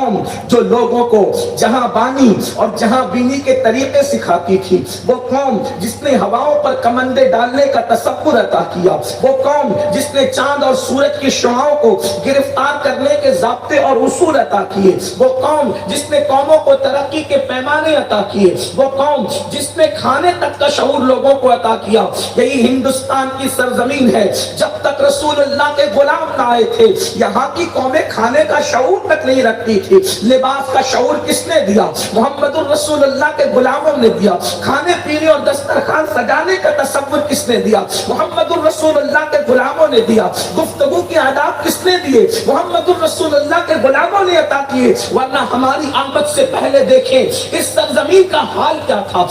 قوم جو لوگوں کو جہاں بانی اور جہاں بینی کے طریقے سکھاتی تھی، وہ قوم جس نے ہواؤں پر کمندے ڈالنے کا تصور عطا کیا، وہ قوم جس نے چاند اور سورج کی شعاعوں کو گرفتار کرنے کے ضابطے اور اصول عطا کیے، وہ قوم جس نے قوموں کو ترقی کے پیمانے عطا کیے، وہ قوم جس نے کھانے تک کا شعور لوگوں کو عطا کیا، یہی ہندوستان کی سرزمین ہے۔ جب تک رسول اللہ کے غلام نہ آئے تھے، یہاں کی قومیں کھانے کا شعور تک نہیں رکھتی تھی۔ لباس کا شعور کس نے دیا؟ محمد الرسول اللہ کے غلاموں نے دیا۔ کھانے پینے اور دسترخوان سجانے کا تصور کس نے دیا؟ محمد الرسول اللہ کے غلاموں نے دیا۔ گفتگو کے آداب کس نے دیے؟ محمد الرسول اللہ کے غلاموں نے عطا کیے۔ ورنہ ہماری آمد سے پہلے دیکھیں اس سرزمین کا حال کیا تھا،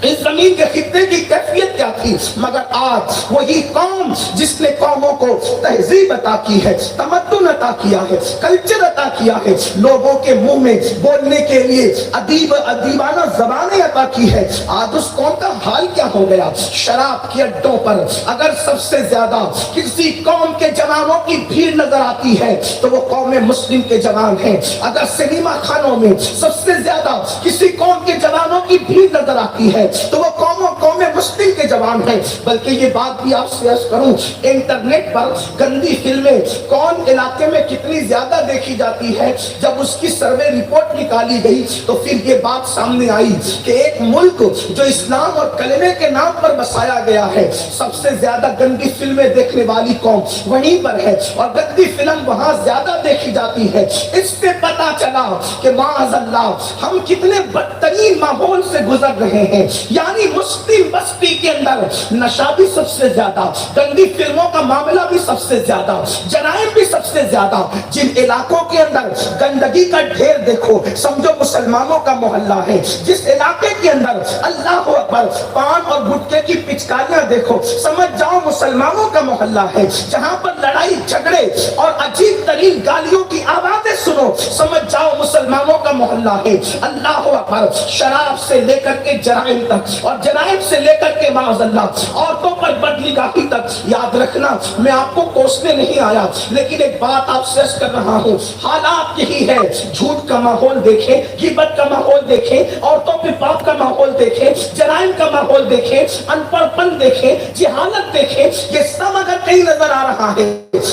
اس زمین کے خطے کی کیفیت کیا تھی، مگر آج وہی قوم جس نے قوموں کو تہذیب عطا کی ہے، تمدن عطا کیا ہے، کلچر عطا کیا ہے، لوگوں کے منہ میں بولنے کے لیے ادیبانہ زبانیں عطا کی ہے، آج اس قوم کا حال کیا ہو گیا؟ شراب کے اڈوں پر اگر سب سے زیادہ کسی قوم کے جوانوں کی بھیڑ نظر آتی ہے تو وہ قوم مسلم کے جوان ہیں۔ اگر سنیما خانوں میں سب سے زیادہ کسی قوم کے جوانوں کی بھیڑ نظر آتی ہے تو وہ قوم مسلم کے جوان ہیں۔ بلکہ یہ بات بھی آپ سے عرض کروں، انٹرنیٹ پر گندی فلمیں کون علاقے میں کتنی زیادہ دیکھی جاتی ہے، جب اس کی سروے رپورٹ نکالی گئی تو پھر یہ بات سامنے آئی کہ ایک ملک جو اسلام اور کلمے کے نام پر بسایا گیا ہے، سب سے زیادہ گندی فلمیں دیکھنے والی قوم وہیں پر ہے، اور گندی فلم وہاں زیادہ دیکھی جاتی ہے۔ اس سے پتا چلا کہ معاذ اللہ ہم کتنے بدترین ماحول سے گزر رہے ہیں۔ یعنی مسلم بستی کے اندر نشہ بھی سب سے زیادہ، گندی فلموں کا معاملہ بھی سب سے زیادہ، جرائم بھی سب سے زیادہ۔ جن علاقوں کے اندر گندگی کا ڈھیر دیکھو سمجھو مسلمانوں کا محلہ ہے۔ جس علاقے کے اندر اللہ اکبر پان اور گٹکے کی پچکاریاں دیکھو سمجھ جاؤ مسلمانوں کا محلہ ہے۔ جہاں پر لڑائی جھگڑے اور عجیب ترین گالیوں کی آوازیں سنو سمجھ جاؤ مسلمانوں کا محلہ ہے۔ اللہ اکبر شراب سے لے کر کے جرائم تک اور جرائم سے لے کر کے معاذ اللہ عورتوں پر بدنگاہی تک۔ یاد رکھنا میں آپ کو کوسنے نہیں آیا، لیکن ایک بات آپ سے عرض کر رہا ہوں، حالات یہی ہے۔ جھوٹ کا ماحول دیکھیں، غیبت کا ماحول دیکھیں، عورتوں پہ پاپ کا ماحول دیکھیں، جرائم کا ماحول دیکھیں، ان پڑھ پن دیکھیں، جہالت دیکھیں، یہ سب اگر کہیں نظر آ رہا ہے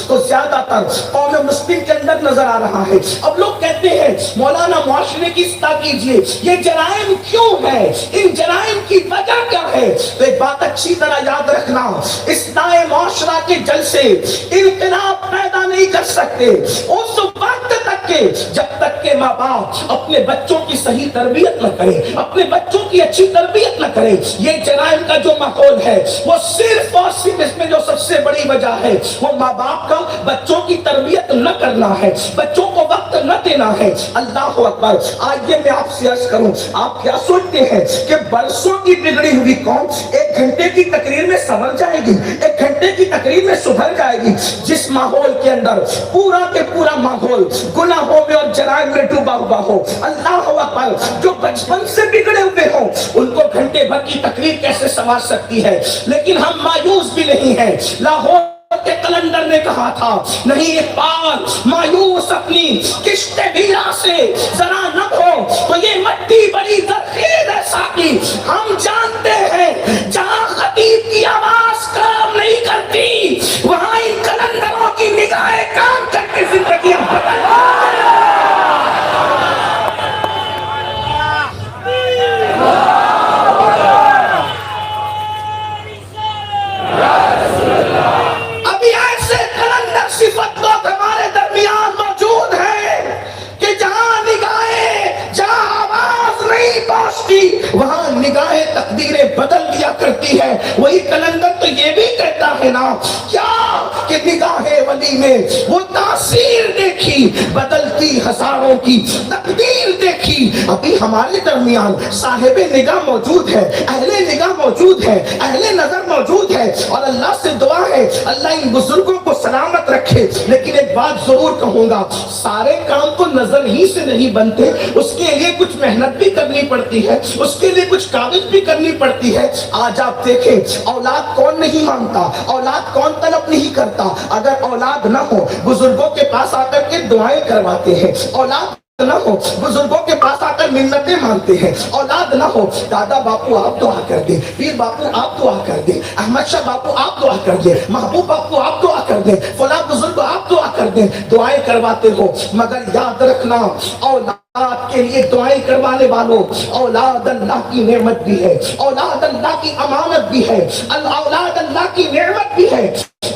تو زیادہ تر قوم مسلم کے اندر نظر آ رہا ہے۔ اب لوگ کہتے ہیں مولانا معاشرے کی اصلاح کیجئے، یہ جرائم کیوں ہے، ان جرائم کی وجہ کیا ہے؟ تو ایک بات اچھی طرح یاد رکھنا، اصلاح معاشرہ کے جلسے انقلاب پیدا نہیں کر سکتے اس وقت تک کہ جب تک کہ ماں باپ اپنے بچوں کی صحیح تربیت نہ کریں، اپنے بچوں کی اچھی تربیت نہ کریں۔ یہ جرائم کا جو ماحول ہے وہ صرف اور صرف اس میں جو سب سے بڑی وجہ ہے وہ ماں باپ کا بچوں کی تربیت نہ کرنا ہے، بچوں کو وقت نہ دینا ہے۔ اللہ اکبر۔ آئیے میں آپ سے عرض کروں، آپ کیا سوچتے ہیں کہ برسوں کی بگڑی ہوئی قوم ایک گھنٹے کی تقریر میں سنور جائے گی، ایک گھنٹے کی تقریر میں سدھر جائے گی؟ جس ماحول کے اندر پورا کے پورا ماحول گناہوں میں اور جرائم میں ڈوبا ہوا ہو، اللہ اکبر، جو بچپن سے بگڑے ہوئے ہوں ان کو گھنٹے بھر کی تقریر کیسے سنوار سکتی ہے؟ لیکن ہم مایوس بھی نہیں ہیں۔ لاہور کے کلندر نے کہا تھا، نہیں اقبال مایوس اپنی کشت ویرا سے ذرا نہ ہو تو یہ مٹی بڑی زرخیز ہے ساقی۔ ہم جانتے ہیں جہاں خطیب کی آواز کام نہیں کرتی وہاں ان کلندروں کی نگاہیں کام کر کے زندگیاں بدل۔ صفت لوگ ہمارے درمیان موجود ہیں کہ جہاں نگاہیں، جہاں آواز نہیں پہنچتی وہاں نگاہیں تقدیریں بدل دیا کرتی ہے۔ وہی کلندر تو یہ بھی کہتا ہے نا کیا کہ نگاہ ولی میں وہ تاثیر دیکھی بدلتی ہزاروں کی تقدیر دیکھی۔ کہ ابھی ہمارے درمیان صاحب نگاہ موجود ہے، اہل نگاہ موجود ہے، اہل نظر موجود ہے، اور اللہ سے دعا ہے اللہ ان بزرگوں کو سلامت رکھے۔ لیکن ایک بات ضرور کہوں گا، سارے کام تو نظر ہی سے نہیں بنتے، اس کے لیے کچھ محنت بھی کرنی پڑتی ہے، اس کے لیے کچھ کاوش بھی کرنی پڑتی ہے۔ آج آپ دیکھیں اولاد کون نہیں مانگتا، اولاد کون طلب نہیں کرتا؟ اگر اولاد نہ ہو بزرگوں کے پاس آ کر کے دعائیں کرواتے ہیں، اولاد نہ ہو بزرگوں کے پاس آ کر منتیں مانگتے ہیں، اولاد نہ ہو دادا باپو آپ دعا کر دیں، پیر باپو آپ دعا کر دیں، احمد شاہ باپو آپ دعا کر دیں، محبوب باپو آپ دعا کر دیں، فلاں بزرگ آپ دعا کر دیں، دعائیں کرواتے ہو۔ مگر یاد رکھنا اولاد کے لیے دعائیں کروانے والوں، اولاد اللہ کی نعمت بھی ہے، اولاد اللہ کی امانت بھی ہے، اولاد اللہ کی نعمت بھی ہے،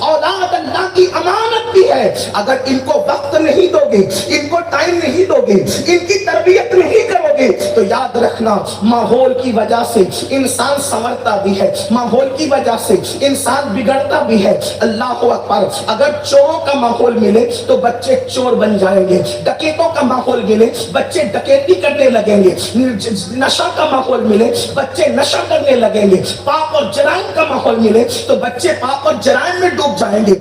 اولاد اللہ کی امانت بھی ہے۔ اگر ان کو وقت نہیں دو گے، ان کو ٹائم نہیں دو گے، ان کی تربیت نہیں کرو گے، تو یاد رکھنا ماحول کی وجہ سے انسان سنورتا بھی ہے، ماحول کی وجہ سے انسان بگڑتا بھی ہے۔ اللہ اکبر۔ اگر چوروں کا ماحول ملے تو بچے چور بن جائیں گے، ڈکیتوں کا ماحول ملے بچے ڈکیتی کرنے لگیں گے، نشہ کا ماحول ملے بچے نشہ کرنے لگیں گے، پاپ اور جرائم کا ماحول ملے تو بچے پاپ اور جرائم میں ڈوب جائیں گے۔